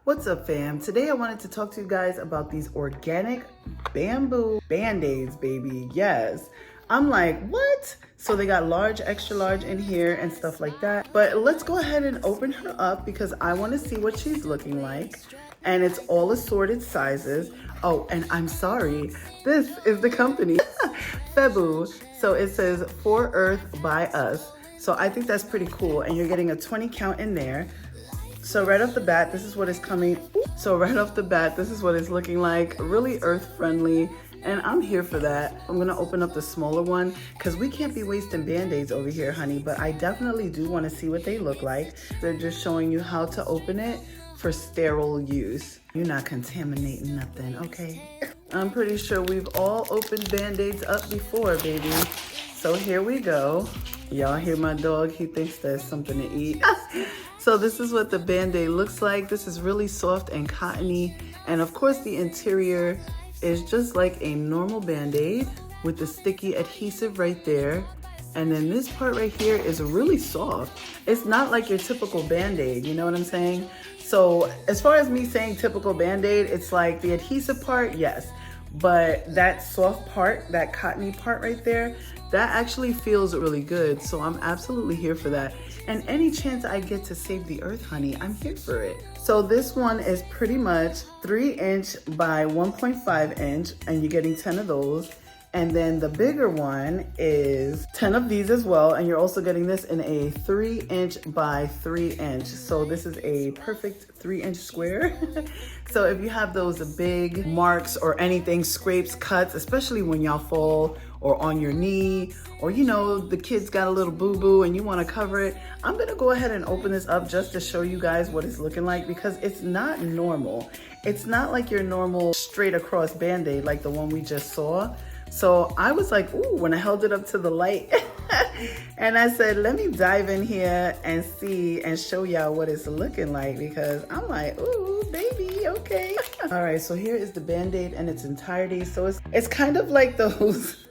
What's up, fam? Today I wanted to talk to you guys about these organic bamboo Band-Aids, baby. Yes. I'm like, what? So they got large, extra large in here and stuff like that. But let's go ahead and open her up because I want to see what she's looking like. And it's all assorted sizes. Oh, and I'm sorry. This is the company, FEBU. So it says For Earth by Us. So I think that's pretty cool. And you're getting a 20 count in there. So right off the bat, this is what it's coming. So right off the bat, this is what it's looking like. Really earth friendly. And I'm here for that. I'm gonna open up the smaller one because we can't be wasting Band-Aids over here, honey. But I definitely do wanna see what they look like. They're just showing you how to open it for sterile use. You're not contaminating nothing, okay? I'm pretty sure we've all opened Band-Aids up before, baby. So here we go. Y'all hear my dog? He thinks there's something to eat. So this is what the Band-Aid looks like. This is really soft and cottony. And of course the interior is just like a normal Band-Aid with the sticky adhesive right there. And then this part right here is really soft. It's not like your typical Band-Aid, you know what I'm saying? So as far as me saying typical Band-Aid, it's like the adhesive part, yes. But that soft part, that cottony part right there, that actually feels really good. So I'm absolutely here for that. And any chance I get to save the earth, honey, I'm here for it. So this one is pretty much 3-inch by 1.5 inch, and you're getting 10 of those. And then the bigger one is 10 of these as well. And you're also getting this in a 3-inch by 3-inch. So this is a perfect 3-inch square. So if you have those big marks or anything, scrapes, cuts, especially when y'all fall or on your knee, or you know, the kid's got a little boo-boo and you wanna cover it, I'm gonna go ahead and open this up just to show you guys what it's looking like because it's not normal. It's not like your normal straight across Band-Aid like the one we just saw. So I was like, ooh, when I held it up to the light and I said, let me dive in here and see and show y'all what it's looking like because I'm like, ooh, baby, okay. All right, so here is the Band-Aid in its entirety. So it's kind of like those,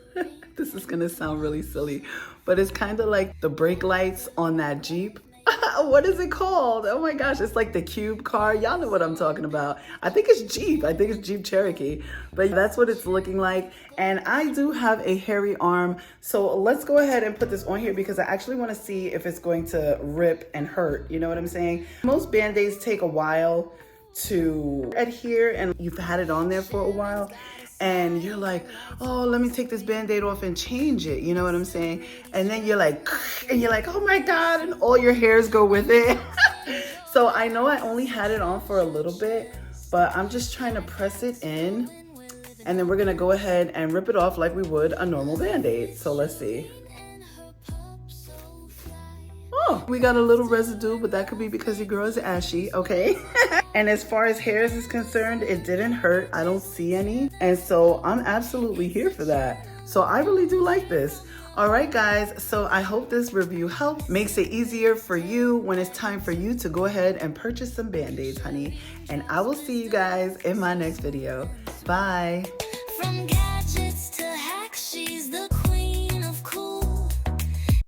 this is gonna sound really silly, but it's kind of like the brake lights on that Jeep. What is it called? Oh my gosh, it's like the Cube car. Y'all know what I'm talking about. I think it's Jeep. I think it's Jeep Cherokee. But that's what it's looking like. And I do have a hairy arm. So let's go ahead and put this on here because I actually want to see if it's going to rip and hurt. You know what I'm saying? Most Band-Aids take a while to adhere and you've had it on there for a while. And you're like, oh, let me take this Band-Aid off and change it. You know what I'm saying? And then you're like, oh my God, and all your hairs go with it. So I know I only had it on for a little bit, but I'm just trying to press it in. And then we're gonna go ahead and rip it off like we would a normal Band-Aid. So let's see. Oh, we got a little residue, but that could be because your girl is ashy, okay? And as far as hairs is concerned, it didn't hurt. I don't see any. And so I'm absolutely here for that. So I really do like this. All right, guys. So I hope this review helped, makes it easier for you when it's time for you to go ahead and purchase some Band-Aids, honey. And I will see you guys in my next video. Bye.